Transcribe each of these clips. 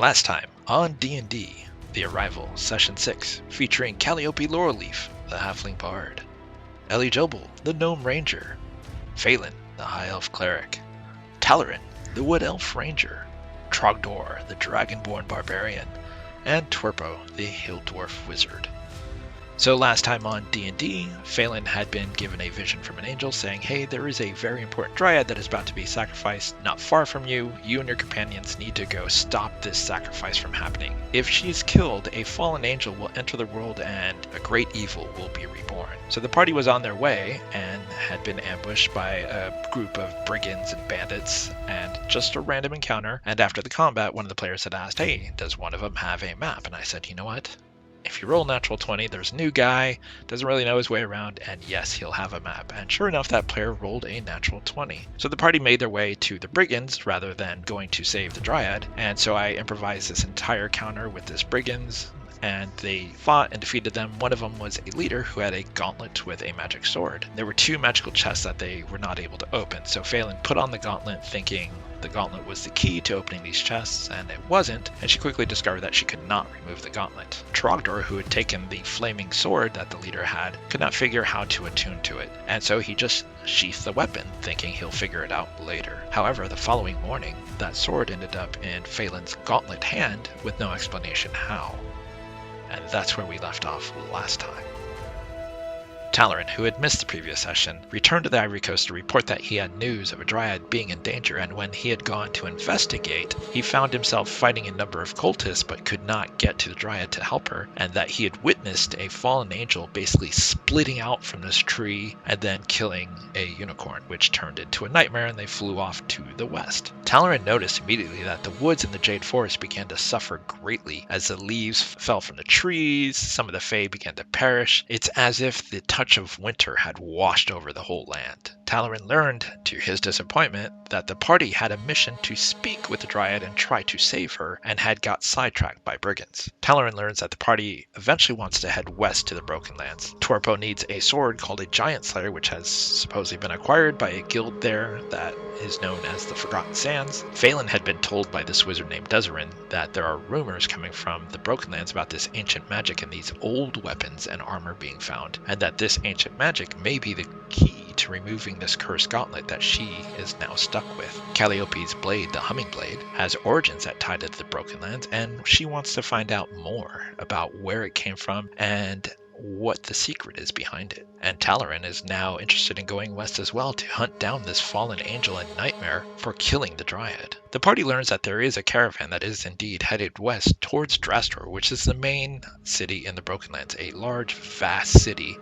Last time on D&D, The Arrival, Session 6, featuring Calliope Laurelleaf, the Halfling Bard, Ellie Jobel, the Gnome Ranger, Phelan, the High Elf Cleric, Talarin, the Wood Elf Ranger, Trogdor, the Dragonborn Barbarian, and Twerpo, the Hill Dwarf Wizard. So last time on D&D, Phelan had been given a vision from an angel saying, hey, there is a very important dryad that is about to be sacrificed not far from you. You and your companions need to go stop this sacrifice from happening. If she is killed, a fallen angel will enter the world and a great evil will be reborn. So the party was on their way and had been ambushed by a group of brigands and bandits and just a random encounter. And after the combat, one of the players had asked, hey, does one of them have a map? And I said, you know what? If you roll natural 20, there's a new guy, doesn't really know his way around, and yes, he'll have a map. And sure enough, that player rolled a natural 20. So the party made their way to the brigands rather than going to save the dryad, and so I improvised this entire counter with this brigands, and they fought and defeated them. One of them was a leader who had a gauntlet with a magic sword. There were two magical chests that they were not able to open, so Phelan put on the gauntlet thinking the gauntlet was the key to opening these chests, and it wasn't, and she quickly discovered that she could not remove the gauntlet. Trogdor, who had taken the flaming sword that the leader had, could not figure how to attune to it, and so he just sheathed the weapon, thinking he'll figure it out later. However, the following morning, that sword ended up in Phelan's gauntlet hand with no explanation how. And that's where we left off last time. Talarin, who had missed the previous session, returned to the Ivory Coast to report that he had news of a dryad being in danger, and when he had gone to investigate, he found himself fighting a number of cultists but could not get to the dryad to help her, and that he had witnessed a fallen angel basically splitting out from this tree and then killing a unicorn, which turned into a nightmare and they flew off to the west. Talarin noticed immediately that the woods in the Jade Forest began to suffer greatly as the leaves fell from the trees, some of the Fae began to perish. It's as if the touch of winter had washed over the whole land. Talarin learned, to his disappointment, that the party had a mission to speak with the dryad and try to save her, and had got sidetracked by brigands. Talarin learns that the party eventually wants to head west to the Broken Lands. Twerpo needs a sword called a Giant Slayer, which has supposedly been acquired by a guild there that is known as the Forgotten Sands. Phelan had been told by this wizard named Dezerin that there are rumors coming from the Broken Lands about this ancient magic and these old weapons and armor being found, and that this ancient magic may be the key to removing this cursed gauntlet that she is now stuck with. Calliope's blade, the Humming Blade, has origins that tie to the Broken Lands, and she wants to find out more about where it came from and what the secret is behind it. And Talarin is now interested in going west as well to hunt down this fallen angel and nightmare for killing the dryad. The party learns that there is a caravan that is indeed headed west towards Drastor, which is the main city in the Broken Lands, a large, vast city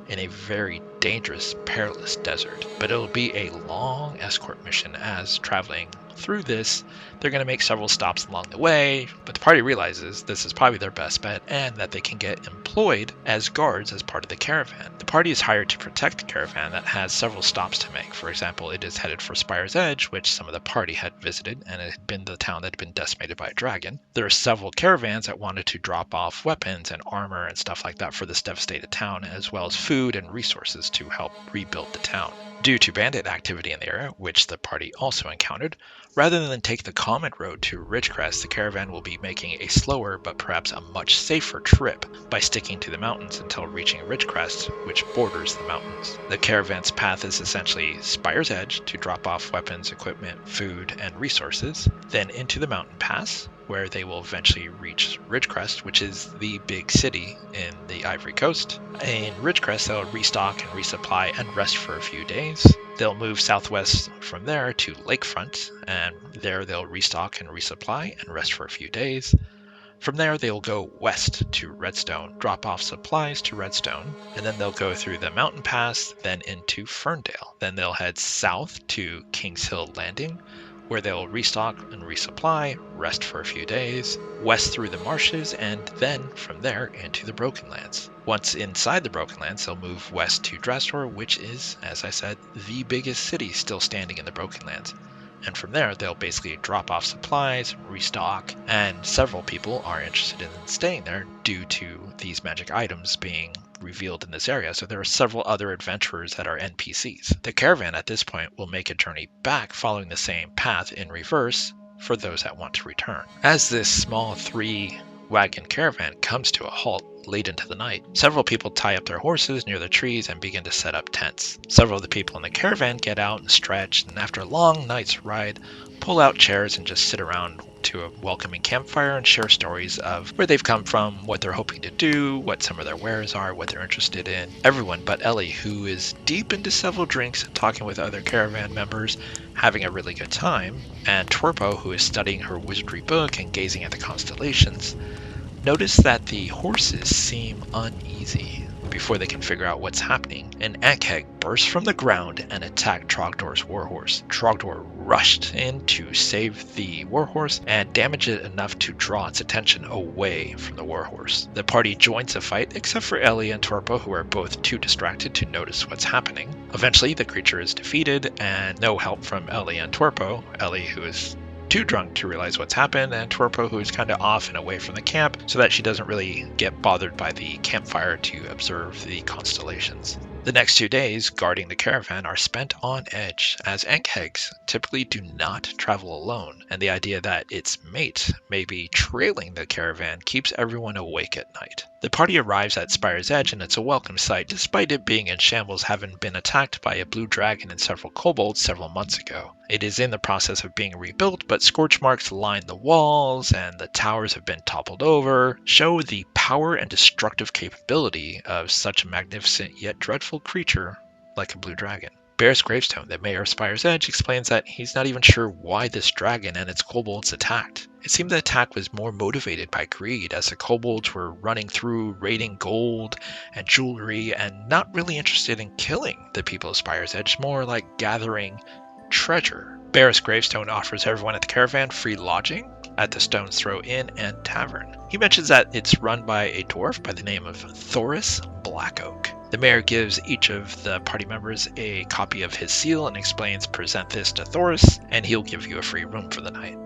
in a very dangerous, perilous desert. But it'll be a long escort mission, as traveling through this, they're going to make several stops along the way, but the party realizes this is probably their best bet and that they can get employed as guards as part of the caravan. The party is hired to protect the caravan that has several stops to make. For example, it is headed for Spire's Edge, which some of the party had visited, and it had been the town that had been decimated by a dragon. There are several caravans that wanted to drop off weapons and armor and stuff like that for this devastated town, as well as food and resources to help rebuild the town. Due to bandit activity in the area, which the party also encountered, rather than take the common road to Ridgecrest, the caravan will be making a slower but perhaps a much safer trip by sticking to the mountains until reaching Ridgecrest, which borders the mountains. The caravan's path is essentially Spire's Edge to drop off weapons, equipment, food, and resources, then into the mountain pass, where they will eventually reach Ridgecrest, which is the big city in the Ivory Coast. In Ridgecrest, they'll restock and resupply and rest for a few days. They'll move southwest from there to Lakefront, and there they'll restock and resupply and rest for a few days. From there, they'll go west to Redstone, drop off supplies to Redstone, and then they'll go through the mountain pass, then into Ferndale. Then they'll head south to Kings Hill Landing, where they'll restock and resupply, rest for a few days, west through the marshes, and then from there into the Broken Lands. Once inside the Broken Lands, they'll move west to Drastor, which is, as I said, the biggest city still standing in the Broken Lands. And from there, they'll basically drop off supplies, restock, and several people are interested in staying there due to these magic items being revealed in this area, so there are several other adventurers that are NPCs. The caravan at this point will make a journey back following the same path in reverse for those that want to return. As this small 3-wagon caravan comes to a halt late into the night, several people tie up their horses near the trees and begin to set up tents. Several of the people in the caravan get out and stretch, and after a long night's ride, pull out chairs and just sit around to a welcoming campfire and share stories of where they've come from, what they're hoping to do, what some of their wares are, what they're interested in. Everyone but Ellie, who is deep into several drinks, talking with other caravan members, having a really good time, and Twerpo, who is studying her wizardry book and gazing at the constellations, notice that the horses seem uneasy. Before they can figure out what's happening, an Ankheg bursts from the ground and attacked Trogdor's warhorse. Trogdor rushed in to save the warhorse and damage it enough to draw its attention away from the warhorse. The party joins the fight, except for Ellie and Twerpo, who are both too distracted to notice what's happening. Eventually, the creature is defeated, and no help from Ellie and Twerpo. Ellie, who is too drunk to realize what's happened, and Twerpo, who is kind of off and away from the camp so that she doesn't really get bothered by the campfire to observe the constellations. The next 2 days guarding the caravan are spent on edge, as Ankhegs typically do not travel alone, and the idea that its mate may be trailing the caravan keeps everyone awake at night. The party arrives at Spire's Edge, and it's a welcome sight, despite it being in shambles, having been attacked by a blue dragon and several kobolds several months ago. It is in the process of being rebuilt, but scorch marks line the walls, and the towers have been toppled over, show the power and destructive capability of such a magnificent yet dreadful creature like a blue dragon. Barris Gravestone, the mayor of Spire's Edge, explains that he's not even sure why this dragon and its kobolds attacked. It seemed the attack was more motivated by greed, as the kobolds were running through raiding gold and jewelry and not really interested in killing the people of Spire's Edge, more like gathering treasure. Barris Gravestone offers everyone at the caravan free lodging at the Stone's Throw Inn and Tavern. He mentions that it's run by a dwarf by the name of Thoris Blackoak. The mayor gives each of the party members a copy of his seal and explains, present this to Thoris and he'll give you a free room for the night.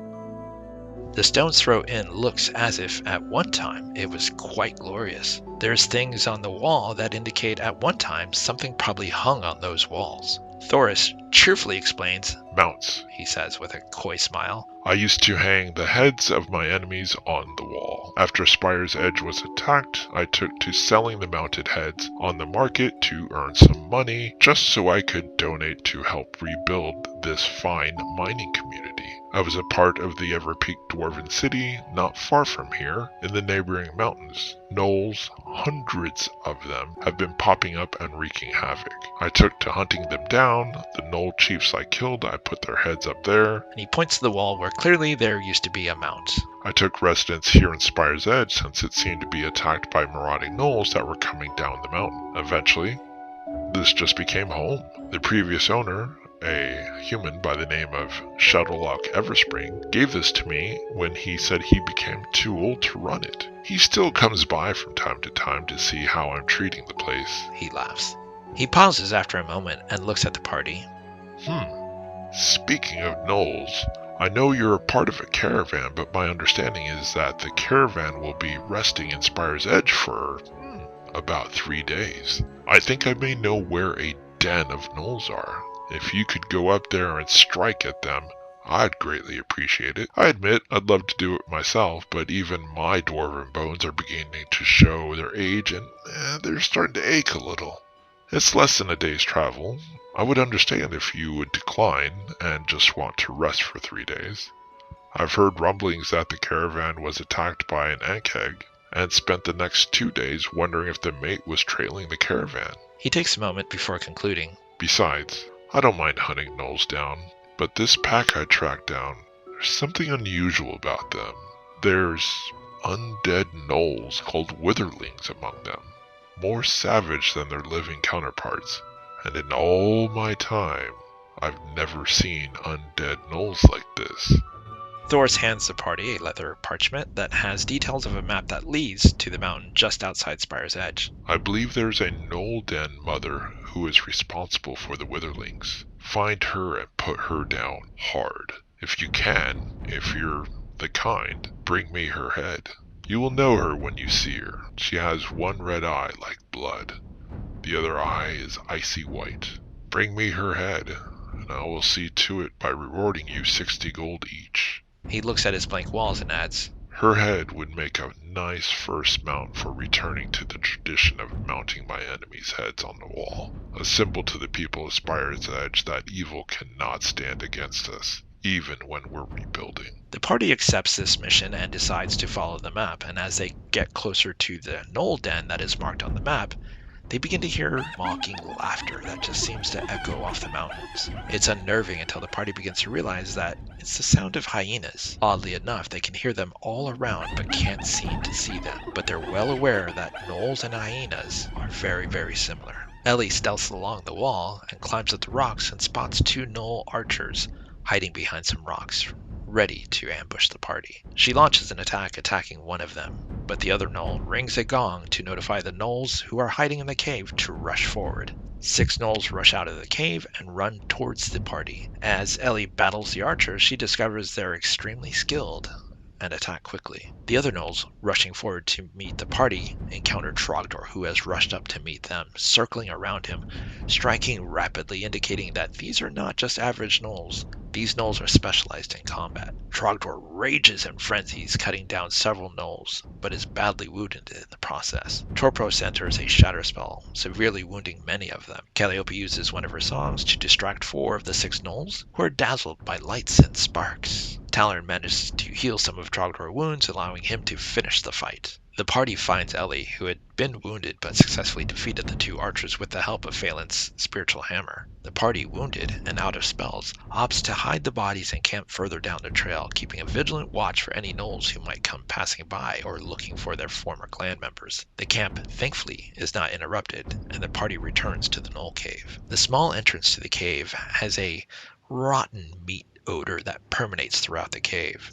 The Stone's Throw Inn looks as if at one time it was quite glorious. There's things on the wall that indicate at one time something probably hung on those walls. Thoris cheerfully explains, "Mounts," he says with a coy smile. "I used to hang the heads of my enemies on the wall. After Spire's Edge was attacked, I took to selling the mounted heads on the market to earn some money, just so I could donate to help rebuild this fine mining community. I was a part of the Everpeak Dwarven City, not far from here, in the neighboring mountains. Gnolls, hundreds of them, have been popping up and wreaking havoc. I took to hunting them down. The Gnoll chiefs I killed, I put their heads up there." And he points to the wall where clearly there used to be a mount. "I took residence here in Spire's Edge since it seemed to be attacked by marauding gnolls that were coming down the mountain. Eventually, this just became home. The previous owner, a human by the name of Shuttlelocke Everspring, gave this to me when he said he became too old to run it. He still comes by from time to time to see how I'm treating the place." He laughs. He pauses after a moment and looks at the party. Speaking of gnolls, I know you're a part of a caravan, but my understanding is that the caravan will be resting in Spire's Edge for about 3 days. I think I may know where a den of gnolls are. If you could go up there and strike at them, I'd greatly appreciate it. I admit I'd love to do it myself, but even my dwarven bones are beginning to show their age, and they're starting to ache a little. It's less than a day's travel. I would understand if you would decline and just want to rest for 3 days. I've heard rumblings that the caravan was attacked by an Ankheg, and spent the next 2 days wondering if the mate was trailing the caravan. He takes a moment before concluding. Besides, I don't mind hunting gnolls down, but this pack I tracked down, there's something unusual about them. There's undead gnolls called witherlings among them, more savage than their living counterparts, and in all my time, I've never seen undead gnolls like this. Thoris hands the party a leather parchment that has details of a map that leads to the mountain just outside Spire's Edge. I believe there's a gnoll den mother who is responsible for the witherlings. Find her and put her down hard. If you can, if you're the kind, bring me her head. You will know her when you see her. She has one red eye like blood. The other eye is icy white. Bring me her head, and I will see to it by rewarding you 60 gold each. He looks at his blank walls and adds, Her head would make a nice first mount for returning to the tradition of mounting my enemies' heads on the wall, a symbol to the people of Spire's Edge that evil cannot stand against us, even when we're rebuilding. The party accepts this mission and decides to follow the map, and as they get closer to the Gnoll den that is marked on the map, they begin to hear mocking laughter that just seems to echo off the mountains. It's unnerving until the party begins to realize that it's the sound of hyenas. Oddly enough, they can hear them all around but can't seem to see them. But they're well aware that gnolls and hyenas are very, very similar. Ellie stealths along the wall and climbs up the rocks and spots 2 gnoll archers hiding behind some rocks, ready to ambush the party. She launches an attack attacking one of them, but the other gnoll rings a gong to notify the gnolls who are hiding in the cave to rush forward. 6 gnolls rush out of the cave and run towards the party. As Ellie battles the archers, she discovers they're extremely skilled and attack quickly. The other gnolls, rushing forward to meet the party, encounter Trogdor, who has rushed up to meet them, circling around him, striking rapidly, indicating that these are not just average gnolls. These gnolls are specialized in combat. Trogdor rages and frenzies, cutting down several gnolls, but is badly wounded in the process. Torpros enters a shatter spell, severely wounding many of them. Calliope uses one of her songs to distract 4 of the 6 gnolls, who are dazzled by lights and sparks. Talon manages to heal some of Trogdor's wounds, allowing him to finish the fight. The party finds Ellie, who had been wounded but successfully defeated the 2 archers with the help of Phelan's spiritual hammer. The party, wounded and out of spells, opts to hide the bodies and camp further down the trail, keeping a vigilant watch for any gnolls who might come passing by or looking for their former clan members. The camp, thankfully, is not interrupted, and the party returns to the gnoll cave. The small entrance to the cave has a rotten meat odor that permeates throughout the cave.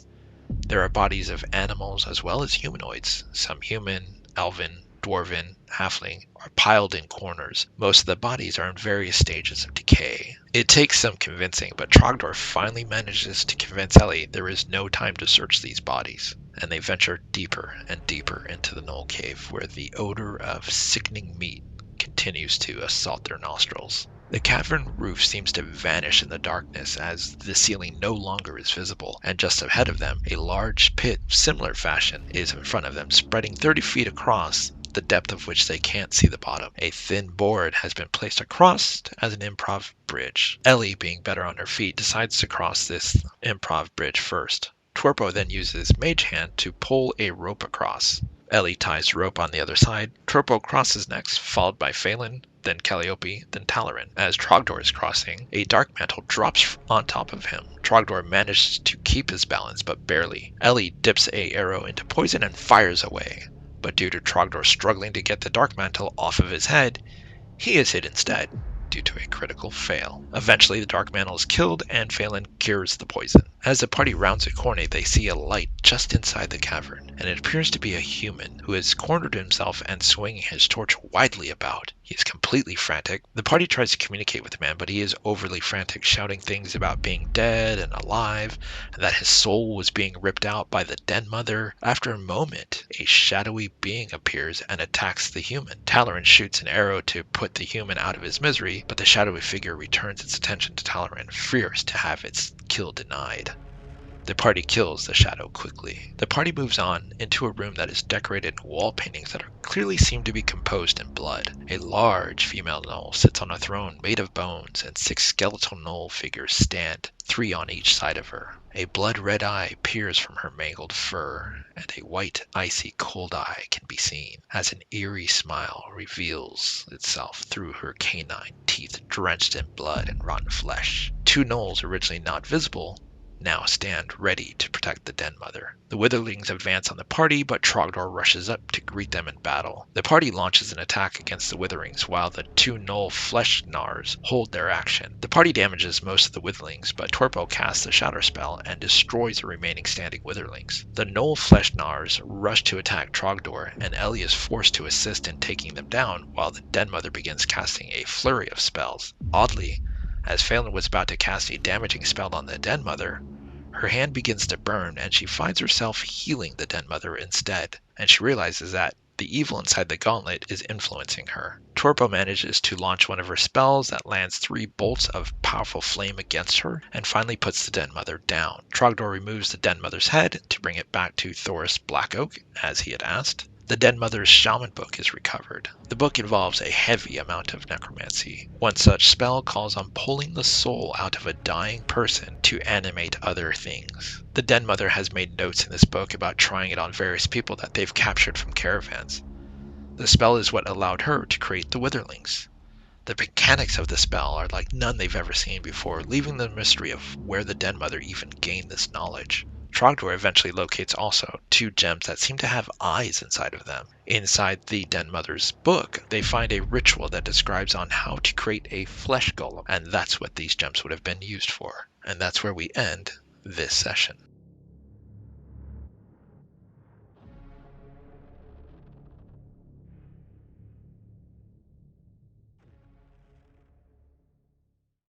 There are bodies of animals as well as humanoids. Some human, elven, dwarven, halfling are piled in corners. Most of the bodies are in various stages of decay. It takes some convincing, but Trogdor finally manages to convince Ellie there is no time to search these bodies, and they venture deeper and deeper into the gnoll cave, where the odor of sickening meat continues to assault their nostrils. The cavern roof seems to vanish in the darkness as the ceiling no longer is visible, and just ahead of them, a large pit of similar fashion is in front of them, spreading 30 feet across, the depth of which they can't see the bottom. A thin board has been placed across as an improv bridge. Ellie, being better on her feet, decides to cross this improv bridge first. Torpo then uses Mage Hand to pull a rope across. Ellie ties the rope on the other side. Torpo crosses next, followed by Phelan, then Calliope, then Talarin. As Trogdor is crossing, a dark mantle drops on top of him. Trogdor manages to keep his balance, but barely. Ellie dips a arrow into poison and fires away, but due to Trogdor struggling to get the dark mantle off of his head, he is hit instead, due to a critical fail. Eventually, the dark mantle is killed and Phelan cures the poison. As the party rounds a corner, they see a light just inside the cavern, and it appears to be a human who has cornered himself and swinging his torch widely about. He is completely frantic. The party tries to communicate with the man, but he is overly frantic, shouting things about being dead and alive, and that his soul was being ripped out by the Den Mother. After a moment, a shadowy being appears and attacks the human. Talarin shoots an arrow to put the human out of his misery, but the shadowy figure returns its attention to Talarin, furious to have its kill denied. The party kills the shadow quickly. The party moves on into a room that is decorated in wall paintings that clearly seem to be composed in blood. A large female gnoll sits on a throne made of bones, and 6 skeletal gnoll figures stand, 3 on each side of her. A blood-red eye peers from her mangled fur, and a white, icy cold eye can be seen, as an eerie smile reveals itself through her canine teeth drenched in blood and rotten flesh. 2 gnolls, originally not visible, now stand ready to protect the Den Mother. The Witherlings advance on the party, but Trogdor rushes up to greet them in battle. The party launches an attack against the Witherlings, while the 2 gnoll flesh gnars hold their action. The party damages most of the Witherlings, but Torpo casts a shatter spell and destroys the remaining standing Witherlings. The gnoll flesh gnars rush to attack Trogdor, and Ellie is forced to assist in taking them down, while the Den Mother begins casting a flurry of spells. Oddly, as Phelan was about to cast a damaging spell on the Den Mother, her hand begins to burn and she finds herself healing the Den Mother instead, and she realizes that the evil inside the gauntlet is influencing her. Torpo manages to launch one of her spells that lands 3 bolts of powerful flame against her and finally puts the Den Mother down. Trogdor removes the Den Mother's head to bring it back to Thoris Blackoak, as he had asked. The Den Mother's Shaman book is recovered. The book involves a heavy amount of necromancy. One such spell calls on pulling the soul out of a dying person to animate other things. The Den Mother has made notes in this book about trying it on various people that they've captured from caravans. The spell is what allowed her to create the Witherlings. The mechanics of the spell are like none they've ever seen before, leaving the mystery of where the Den Mother even gained this knowledge. Trogdor eventually locates also 2 gems that seem to have eyes inside of them. Inside the Den Mother's book, they find a ritual that describes on how to create a flesh golem, and that's what these gems would have been used for. And that's where we end this session.